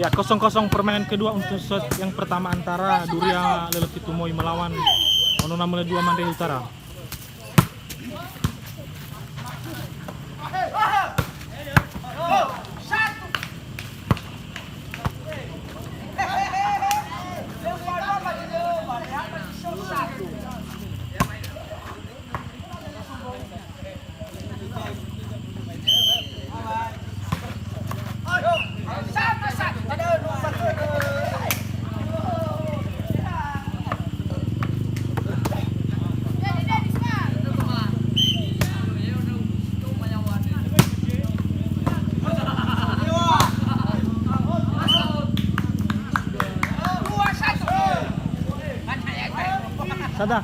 Ya, 0-0 permainan kedua untuk set yang pertama antara Duria Lelaki Tumoi melawan Onona Mele 2 Mandai Utara. Sada.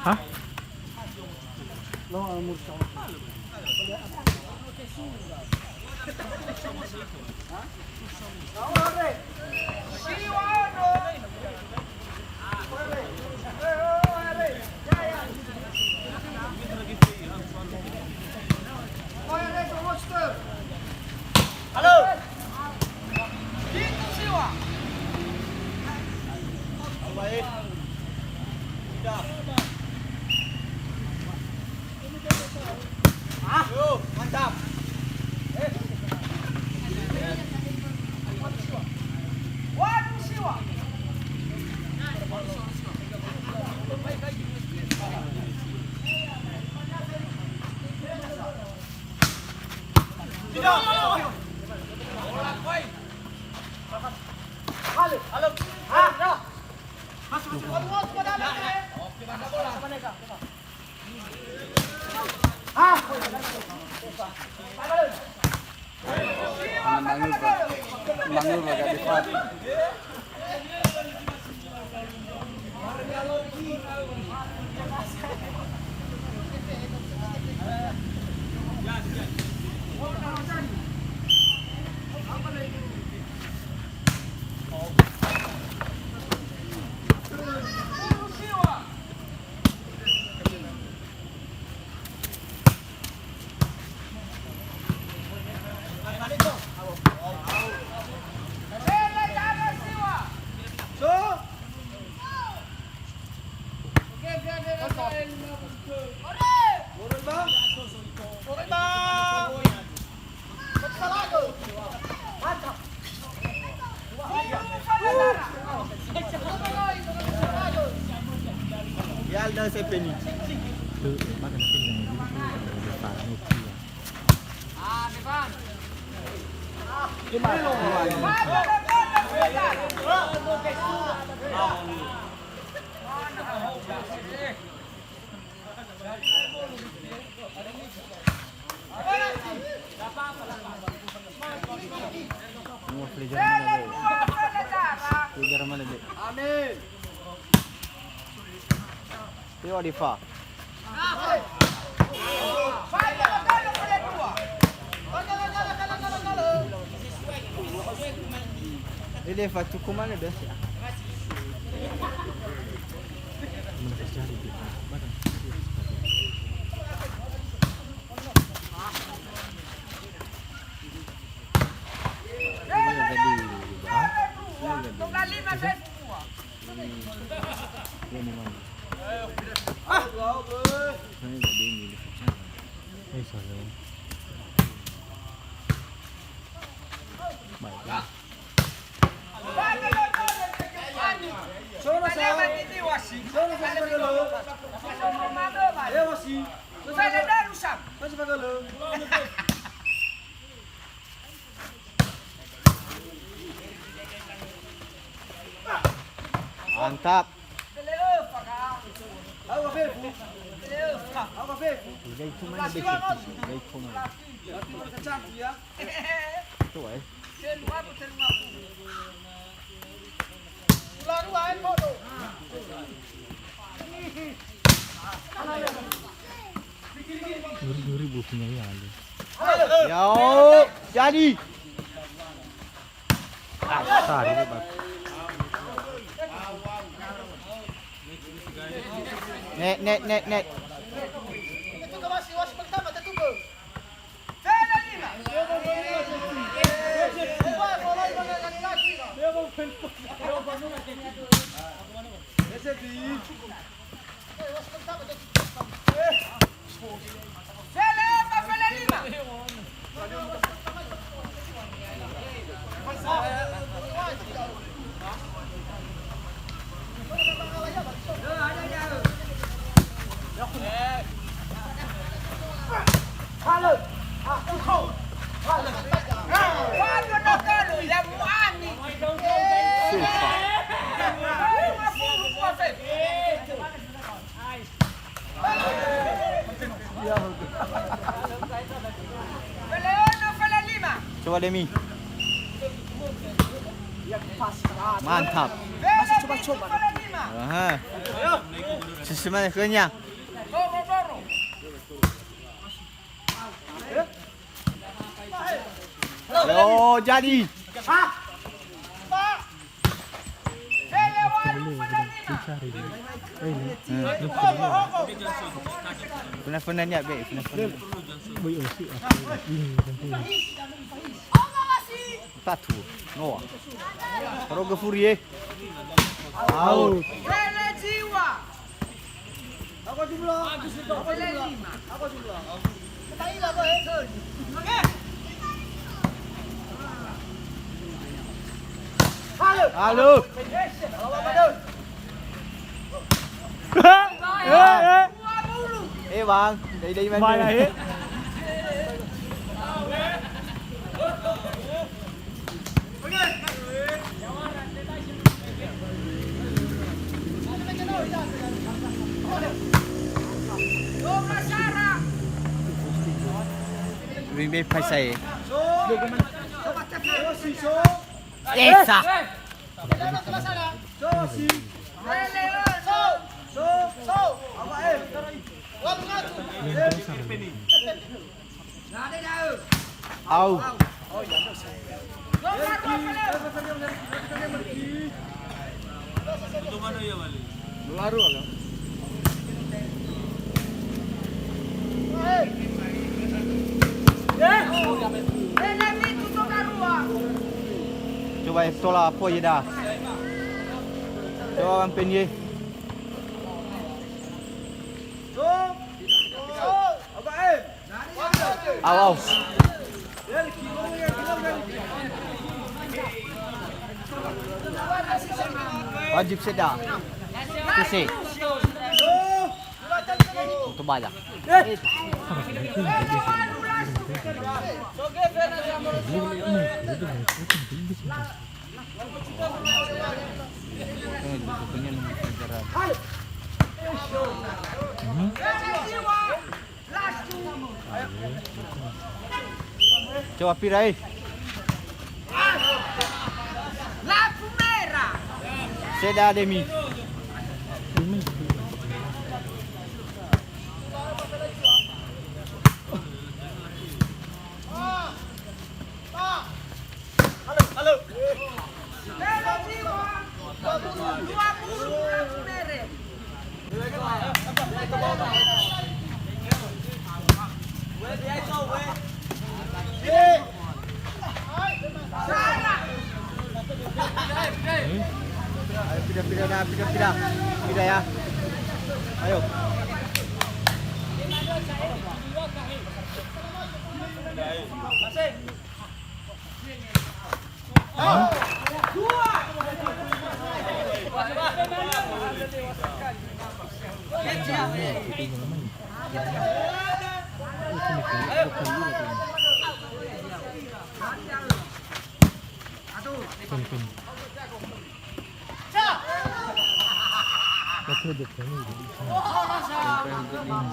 Hah? Halo. Masuk. Manggul agak dekat. Ya ada CP ni. Tu makan nasi yang ini depan muki ya. Mau pelajar mana dek? Pelajar mana dek? Amin. Tengok Difa. Ini Difa cukup mana dah? Mana cari dia? Makan. Ini mana? Saya tak ada ni. Sorry. Baiklah. Mantap. Gai itu mana besar? Gai itu mana? Tu eh. Duri punya ya. Yo, jadi. Asal ini bak. Net. Coba Demi. Mantap. Masih coba-coba. Aha. Sesemana kenyang. Yo, jadi. Dicari. Ini. Pernah niat baik, pernah. Boy osi. Ini tentu. Tatu. Noah. Roga Furie. Out. Apa jumlah? Apa jumlah? Ketahilah apa ya? Halo. Bang, dari mana? Mana eh? Lebih baik pasai. Esa. Au. Baru lah. Coba tolak apa je dah. Coba orang penye. Au. Wajib sedar. Pusing. Untuk banyak. Coba pirai. Lampu merah. Sedar demi. Ayo pindah. Pindah ya. Ayo.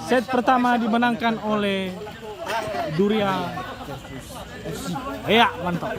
Set pertama dimenangkan oleh Duria. Iya, mantap.